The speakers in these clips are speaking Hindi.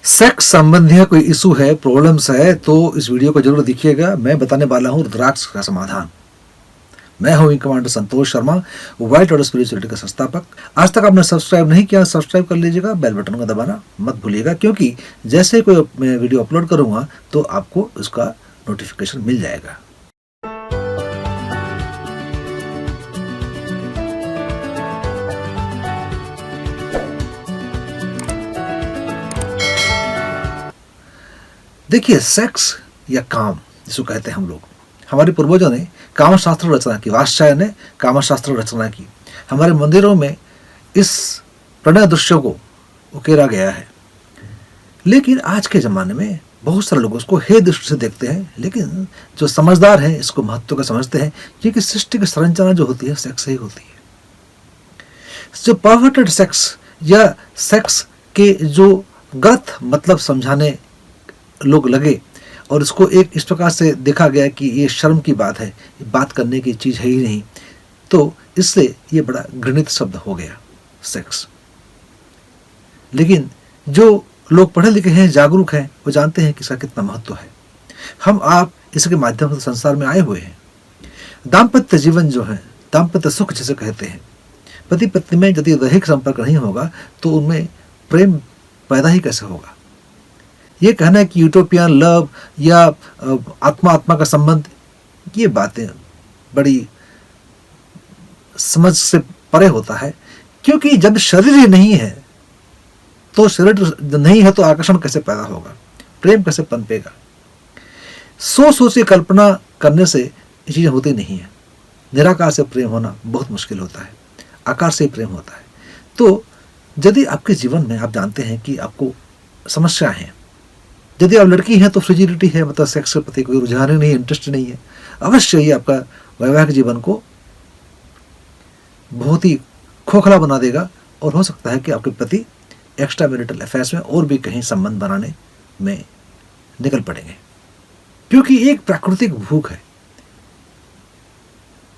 सेक्स संबंधी कोई इशू है, प्रॉब्लम्स है तो इस वीडियो को जरूर देखिएगा। मैं बताने वाला हूँ रुद्राक्ष का समाधान। मैं हूँ wing commander Santosh Sharma, white order spirituality का संस्थापक। आज तक आपने सब्सक्राइब नहीं किया, सब्सक्राइब कर लीजिएगा, बेल बटन को दबाना मत भूलिएगा, क्योंकि जैसे कोई मैं वीडियो अपलोड करूंगा तो आपको उसका नोटिफिकेशन मिल जाएगा। देखिए, सेक्स या काम जिसको कहते हैं हम लोग, हमारे पूर्वजों ने कामशास्त्र रचना की, वात्स्यायन ने कामशास्त्र रचना की। हमारे मंदिरों में इस प्रणय दृश्यों को उकेरा गया है। लेकिन आज के ज़माने में बहुत सारे लोग उसको हे दृष्टि से देखते हैं, लेकिन जो समझदार हैं इसको महत्व का समझते हैं, क्योंकि सृष्टि की संरचना जो होती है सेक्स से ही होती है। जो परवर्टेड सेक्स या सेक्स के जो गलत मतलब समझाने लोग लगे और इसको एक इस प्रकार से देखा गया कि ये शर्म की बात है, ये बात करने की चीज़ है ही नहीं, तो इससे ये बड़ा घृणित शब्द हो गया सेक्स। लेकिन जो लोग पढ़े लिखे हैं, जागरूक हैं, वो जानते हैं कि इसका कितना महत्व है। हम आप इसके माध्यम से संसार में आए हुए हैं। दाम्पत्य जीवन जो है, दाम्पत्य सुख जिसे कहते हैं, पति पत्नी में यदि दैहिक संपर्क नहीं होगा तो उनमें प्रेम पैदा ही कैसे होगा। ये कहना है कि यूटोपियन लव या आत्मा आत्मा का संबंध, ये बातें बड़ी समझ से परे होता है, क्योंकि जब शरीर ही नहीं है तो शरीर नहीं है तो आकर्षण कैसे पैदा होगा, प्रेम कैसे पनपेगा। सोच के कल्पना करने से ये चीज़ें होती नहीं है। निराकार से प्रेम होना बहुत मुश्किल होता है, आकार से ही प्रेम होता है। तो यदि आपके जीवन में आप जानते हैं कि आपको समस्या है, यदि आप लड़की हैं तो फ्रिजिडिटी है, मतलब सेक्स के प्रति कोई रुझान नहीं है, इंटरेस्ट नहीं है, अवश्य ये आपका वैवाहिक जीवन को बहुत ही खोखला बना देगा। और हो सकता है कि आपके पति एक्स्ट्रा मैरिटल अफेयर्स में और भी कहीं संबंध बनाने में निकल पड़ेंगे, क्योंकि एक प्राकृतिक भूख है,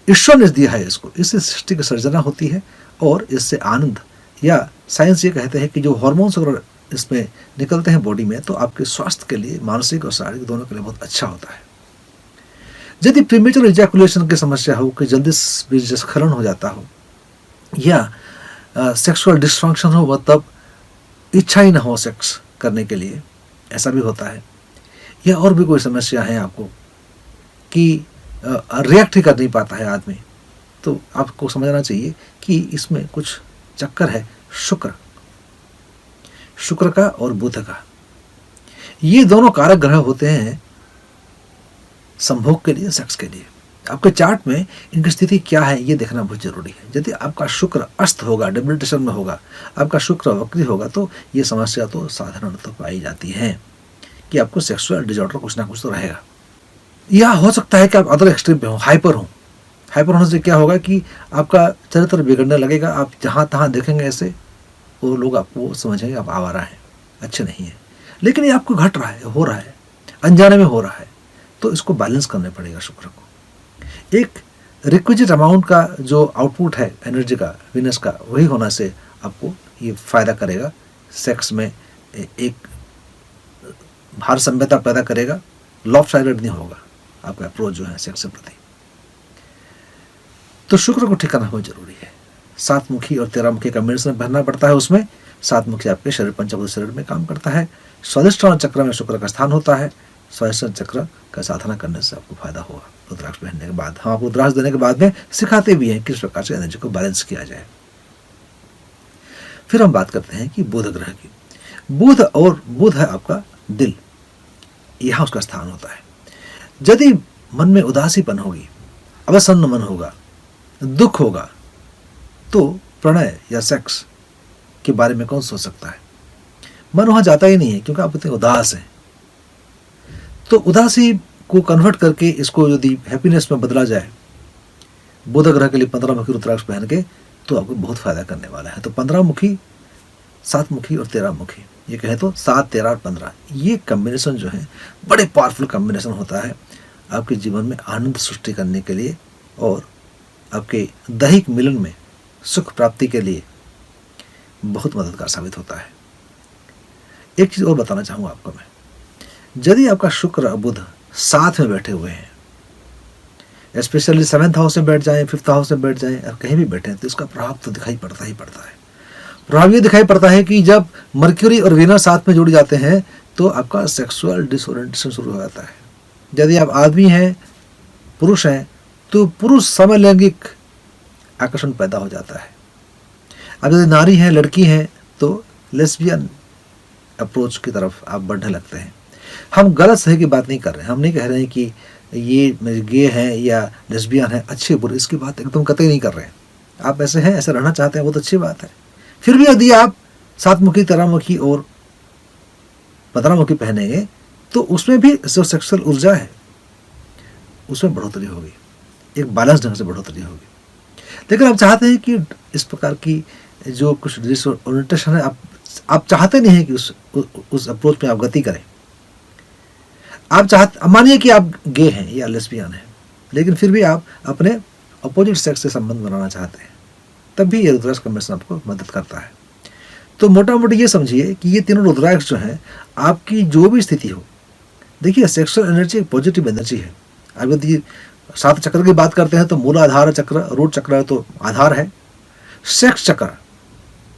ईश्वर ने दिया है इसको, इससे सृष्टि की सर्जना होती है और इससे आनंद, या साइंस ये कहते हैं कि जो हॉर्मोन्स अगर इसमें निकलते हैं बॉडी में तो आपके स्वास्थ्य के लिए, मानसिक और शारीरिक दोनों के लिए बहुत अच्छा होता है। यदि प्रीमेचुर इजैकुलेशन की समस्या हो, कि जल्दी बीजस्खलन हो जाता हो, या सेक्सुअल डिसफंक्शन हो, मतलब इच्छा ही ना हो सेक्स करने के लिए, ऐसा भी होता है, या और भी कोई समस्या है आपको कि रिएक्ट ही कर नहीं पाता है आदमी, तो आपको समझना चाहिए कि इसमें कुछ चक्कर है शुक्र का और बुध का। ये दोनों कारक ग्रह होते हैं संभोग के लिए, सेक्स के लिए। आपके चार्ट में इनकी स्थिति क्या है ये देखना बहुत जरूरी है। यदि आपका शुक्र अस्त होगा, डेबिलिटेशन में होगा, आपका शुक्र वक्री होगा, तो ये समस्या तो साधारण तो पाई जाती है कि आपको सेक्सुअल डिजॉर्डर कुछ ना कुछ तो रहेगा। या हो सकता है कि आप अदर एक्सट्रीम पे हो, हाइपर हो। हाइपर होने से क्या होगा कि आपका चरित्र बिगड़ने लगेगा। आप जहाँ तहाँ देखेंगे ऐसे, वो लोग आपको समझेंगे आप आवारा हैं, अच्छे नहीं है। लेकिन ये आपको घट रहा है, हो रहा है, अनजाने में हो रहा है, तो इसको बैलेंस करने पड़ेगा शुक्र को। एक रिक्विजिट अमाउंट का जो आउटपुट है एनर्जी का, वीनस का, वही होना से आपको ये फायदा करेगा। सेक्स में एक भारसाम्यता पैदा करेगा, लॉपसाइडेड नहीं होगा आपका अप्रोच जो है सेक्स के प्रति। तो शुक्र को ठिकाना बहुत जरूरी है। 7 मुखी और 13 मुखी कॉम्बिनेशन पहनना पड़ता है। उसमें 7 मुखी आपके शरीर, पंचभूत शरीर में काम करता है। स्वादिष्ठान चक्र में शुक्र का स्थान होता है। स्वादिष्ठान चक्र का साधना करने से आपको फायदा होगा। रुद्राक्ष पहनने के बाद हम आपको रुद्राक्ष देने के बाद में सिखाते भी हैं किस प्रकार से एनर्जी को बैलेंस किया जाए। फिर हम बात करते हैं कि बुध ग्रह की। बुध है आपका दिल, यहाँ उसका स्थान होता है। यदि मन में उदासीपन होगी, अवसन्न मन होगा, दुख होगा, तो प्रणय या सेक्स के बारे में कौन सोच सकता है। मन वहां जाता ही नहीं है, क्योंकि आप इतने उदास हैं। तो उदासी को कन्वर्ट करके इसको यदि हैप्पीनेस में बदला जाए, बुध ग्रह के लिए 15 मुखी रुद्राक्ष पहन के, तो आपको बहुत फायदा करने वाला है। तो 15 मुखी, 7 मुखी और 13 मुखी, ये कहें तो 7, 13 और 15, ये कॉम्बिनेशन जो है बड़े पावरफुल कॉम्बिनेशन होता है आपके जीवन में आनंद सृष्टि करने के लिए और आपके दैहिक मिलन में सुख प्राप्ति के लिए बहुत मददगार साबित होता है। एक चीज़ और बताना चाहूँगा आपको मैं, यदि आपका शुक्र और बुध साथ में बैठे हुए हैं, स्पेशली 7th हाउस में बैठ जाएं, 5th हाउस में बैठ जाएं, और कहीं भी बैठे हैं, तो इसका प्रभाव तो दिखाई पड़ता ही पड़ता है। प्रभाव ये दिखाई पड़ता है कि जब मर्क्यूरी और वीनस साथ में जुड़ जाते हैं तो आपका सेक्सुअल डिसओरिएंटेशन शुरू हो जाता है। यदि आप आदमी हैं, पुरुष हैं, तो पुरुष समलैंगिक आकर्षण पैदा हो जाता है। अब यदि नारी हैं, लड़की हैं, तो लेस्बियन अप्रोच की तरफ आप बढ़ने लगते हैं। हम गलत सही की बात नहीं कर रहे हैं, हम नहीं कह रहे हैं कि ये गे हैं या लेस्बियन है अच्छे बुरे, इसकी बात एकदम कतई नहीं कर रहे हैं। आप ऐसे हैं, ऐसे रहना चाहते हैं, बहुत अच्छी बात है। फिर भी यदि आप सातमुखी, तेरहमुखी और 15मुखी पहनेंगे तो उसमें भी जो सेक्सुअल ऊर्जा है उसमें बढ़ोतरी होगी, एक बैलेंस ढंग से बढ़ोतरी होगी। लेकिन आप चाहते हैं कि इस प्रकार की जो कुछ डिसओरिएंटेशन है, आप चाहते नहीं हैं कि उस अप्रोच में आप गति करें। आप चाहते, मानिए कि आप गे हैं या लेस्बियन हैं, लेकिन फिर भी आप अपने अपोजिट सेक्स से संबंध बनाना चाहते हैं, तब भी ये रुद्राक्ष कॉम्बिनेशन आपको मदद करता है। तो मोटा मोटी ये समझिए कि ये तीनों रुद्राक्ष जो हैं, आपकी जो भी स्थिति हो, देखिए सेक्सुअल एनर्जी एक पॉजिटिव एनर्जी है। अब यदि 7 चक्र की बात करते हैं तो मूलाधार चक्र, रूट चक्र है तो आधार है। सेक्स चक्र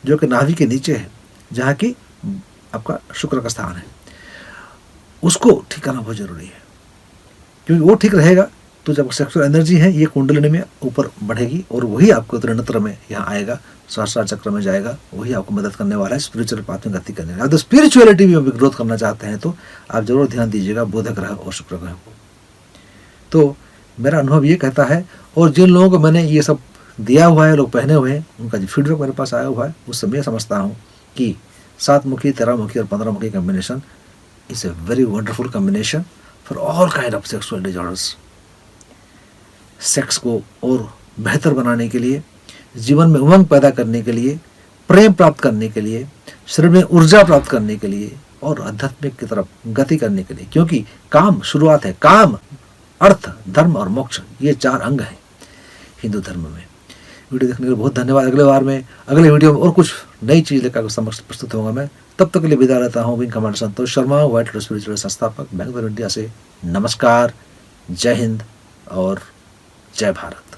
जो कि नाभि के नीचे है, जहाँ की आपका शुक्र का स्थान है, उसको ठीक करना बहुत जरूरी है, क्योंकि वो ठीक रहेगा तो जब सेक्सुअल एनर्जी है ये कुंडलिनी में ऊपर बढ़ेगी और वही आपको त्रिनेत्र में यहाँ आएगा, सहस्रार चक्र में जाएगा, वही आपको मदद करने वाला है स्पिरिचुअल पाथ में गति करने। अगर स्पिरिचुअलिटी में ग्रोथ करना चाहते हैं तो आप जरूर ध्यान दीजिएगा बुध ग्रह और शुक्र ग्रह को। तो मेरा अनुभव ये कहता है, और जिन लोगों को मैंने ये सब दिया हुआ है, लोग पहने हुए हैं, उनका जो फीडबैक मेरे पास आया हुआ है, उससे मैं समझता हूँ कि 7मुखी, 13मुखी और 15मुखी combination is a very wonderful combination for all kind of sexual disorders. Sex को और बेहतर बनाने के लिए, जीवन में उमंग पैदा करने के लिए, प्रेम प्राप्त करने के लिए, शरीर में ऊर्जा प्राप्त करने के लिए और आध्यात्मिक की तरफ गति करने के लिए, क्योंकि काम शुरुआत है। काम, अर्थ, धर्म और मोक्ष, ये 4 अंग हैं हिंदू धर्म में। वीडियो देखने के लिए बहुत धन्यवाद। अगले बार में, अगले वीडियो में और कुछ नई चीज़ लेकर समक्ष प्रस्तुत होगा मैं। तब तक के लिए विदा लेता हूँ। Wing commander Santosh Sharma, white lotus spiritual संस्थापक, बैंगलोर इंडिया से। नमस्कार, जय हिंद और जय भारत।